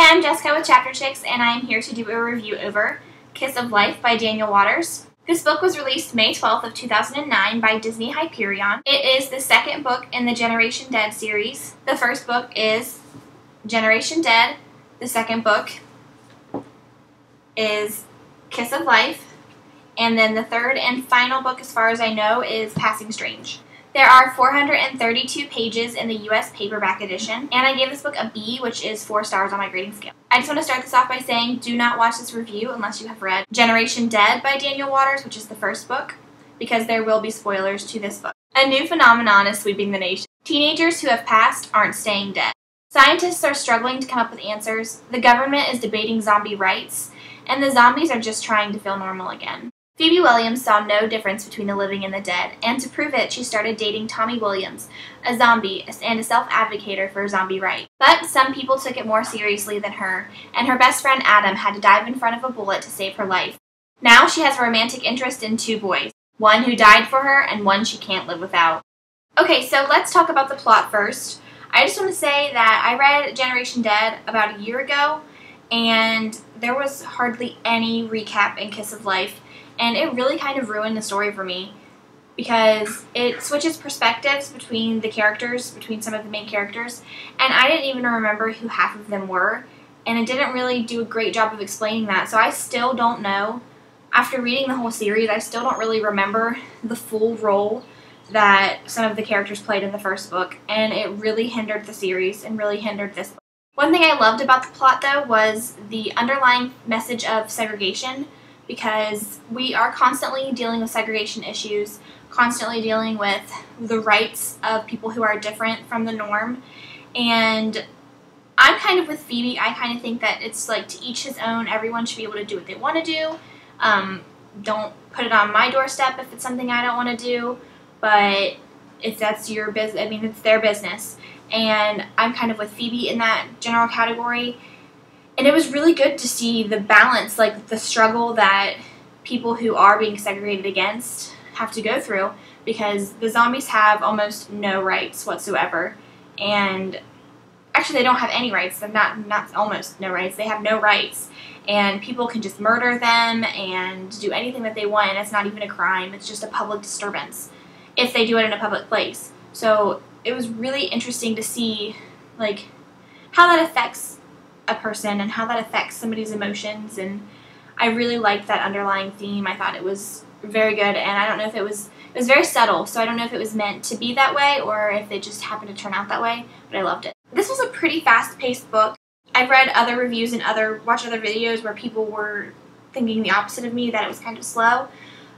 Hi, I'm Jessica with Chapter Chicks, and I am here to do a review over Kiss of Life by Daniel Waters. This book was released May 12th of 2009 by Disney Hyperion. It is the second book in the Generation Dead series. The first book is Generation Dead. The second book is Kiss of Life. And then the third and final book, as far as I know, is Passing Strange. There are 432 pages in the U.S. paperback edition, and I gave this book a B, which is 4 stars on my grading scale. I just want to start this off by saying do not watch this review unless you have read Generation Dead by Daniel Waters, which is the first book, because there will be spoilers to this book. A new phenomenon is sweeping the nation. Teenagers who have passed aren't staying dead. Scientists are struggling to come up with answers, the government is debating zombie rights, and the zombies are just trying to feel normal again. Phoebe Williams saw no difference between the living and the dead, and to prove it, she started dating Tommy Williams, a zombie and a self-advocator for zombie rights. But some people took it more seriously than her, and her best friend Adam had to dive in front of a bullet to save her life. Now she has a romantic interest in 2 boys, one who died for her and one she can't live without. Okay, so let's talk about the plot first. I just want to say that I read Generation Dead about a year ago, and there was hardly any recap in Kiss of Life. And it really kind of ruined the story for me because it switches perspectives between the characters, between some of the main characters, and I didn't even remember who half of them were, and it didn't really do a great job of explaining that, so I still don't know. After reading the whole series, I still don't really remember the full role that some of the characters played in the first book, and it really hindered the series and really hindered this book. One thing I loved about the plot, though, was the underlying message of segregation, because we are constantly dealing with segregation issues, constantly dealing with the rights of people who are different from the norm. And I'm kind of with Phoebe. I kind of think that it's like to each his own. Everyone should be able to do what they want to do. Don't put it on my doorstep if it's something I don't want to do. But if that's your business, I mean, it's their business. And I'm kind of with Phoebe in that general category. And it was really good to see the balance, like the struggle that people who are being segregated against have to go through, because the zombies have almost no rights whatsoever. And actually they don't have any rights. They're not almost no rights. They have no rights. And people can just murder them and do anything that they want, and it's not even a crime. It's just a public disturbance if they do it in a public place. So it was really interesting to see like how that affects a person and how that affects somebody's emotions, and I really liked that underlying theme. I thought it was very good, and I don't know if it was very subtle, so I don't know if it was meant to be that way or if it just happened to turn out that way, but I loved it. This was a pretty fast-paced book. I've read other reviews and watched other videos where people were thinking the opposite of me, that it was kind of slow,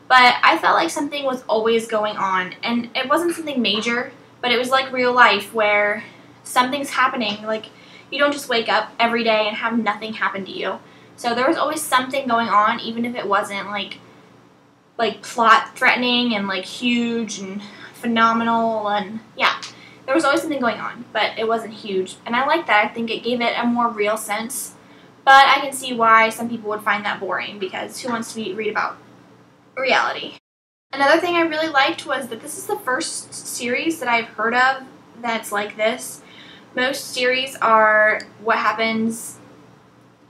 but I felt like something was always going on, and it wasn't something major, but it was like real life where something's happening. Like, you don't just wake up every day and have nothing happen to you. So there was always something going on, even if it wasn't like plot threatening and like huge and phenomenal, and yeah, there was always something going on, but it wasn't huge. And I like that. I think it gave it a more real sense. But I can see why some people would find that boring, because who wants to read about reality? Another thing I really liked was that this is the first series that I've heard of that's like this. Most series are what happens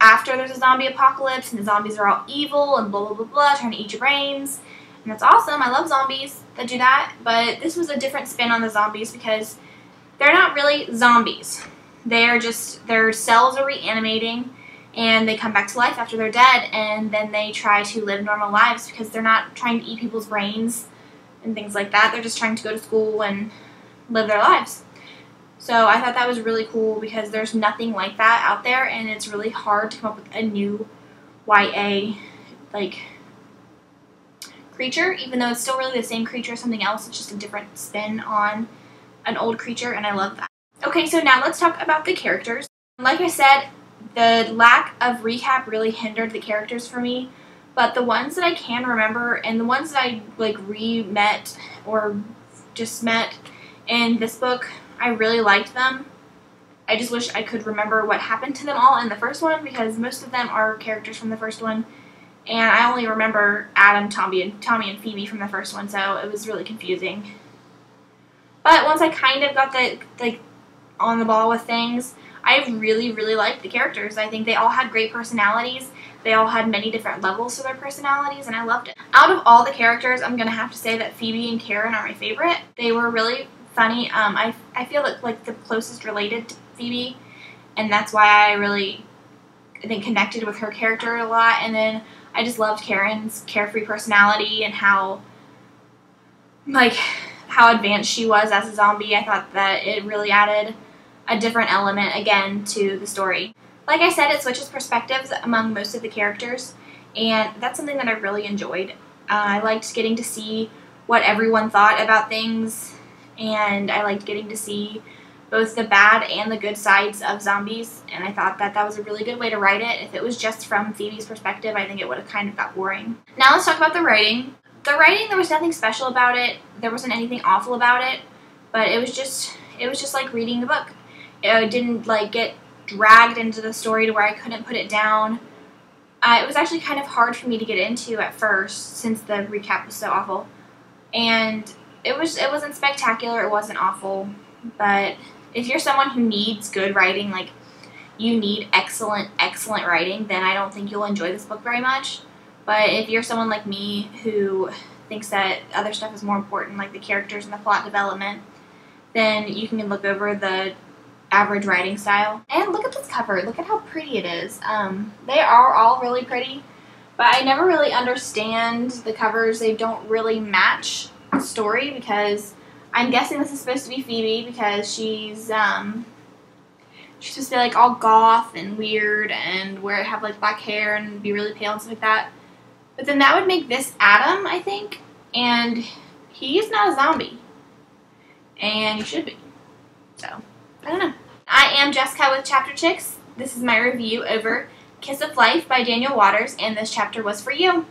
after there's a zombie apocalypse and the zombies are all evil and blah blah blah blah, trying to eat your brains. And that's awesome. I love zombies that do that. But this was a different spin on the zombies because they're not really zombies. They're just, their cells are reanimating and they come back to life after they're dead, and then they try to live normal lives because they're not trying to eat people's brains and things like that. They're just trying to go to school and live their lives. So I thought that was really cool because there's nothing like that out there, and it's really hard to come up with a new YA like creature, even though it's still really the same creature, something else. It's just a different spin on an old creature, and I love that. Okay, so now let's talk about the characters. Like I said, the lack of recap really hindered the characters for me, but the ones that I can remember and the ones that I like re-met or just met in this book, I really liked them. I just wish I could remember what happened to them all in the first one, because most of them are characters from the first one, and I only remember Adam, Tommy, and Phoebe from the first one, so it was really confusing. But once I kind of got on the ball with things, I I really, really liked the characters. I think they all had great personalities. They all had many different levels to their personalities, and I loved it. Out of all the characters, I'm going to have to say that Phoebe and Karen are my favorite. They were really funny. I feel like the closest related to Phoebe, and that's why I think connected with her character a lot. And then I just loved Karen's carefree personality and how advanced she was as a zombie. I thought that it really added a different element again to the story. Like I said, it switches perspectives among most of the characters, and that's something that I really enjoyed. I liked getting to see what everyone thought about things, and I liked getting to see both the bad and the good sides of zombies, and I thought that that was a really good way to write it. If it was just from Phoebe's perspective, I think it would have kind of got boring. Now let's talk about the writing. The writing, there was nothing special about it. There wasn't anything awful about it, but it was just like reading the book. It didn't like get dragged into the story to where I couldn't put it down. It was actually kind of hard for me to get into at first since the recap was so awful. And it wasn't spectacular, it wasn't awful, but if you're someone who needs good writing, like you need excellent writing, then I don't think you'll enjoy this book very much. But if you're someone like me who thinks that other stuff is more important, like the characters and the plot development, then you can look over the average writing style. And look at this cover. Look at how pretty it is. They are all really pretty, but I never really understand the covers. They don't really match the story, because I'm guessing this is supposed to be Phoebe because she's supposed to be like all goth and weird and have like black hair and be really pale and stuff like that. But then that would make this Adam, I think, and he's not a zombie, and he should be. So I don't know. I am Jessica with Chapter Chicks. This is my review over Kiss of Life by Daniel Waters, and this chapter was for you.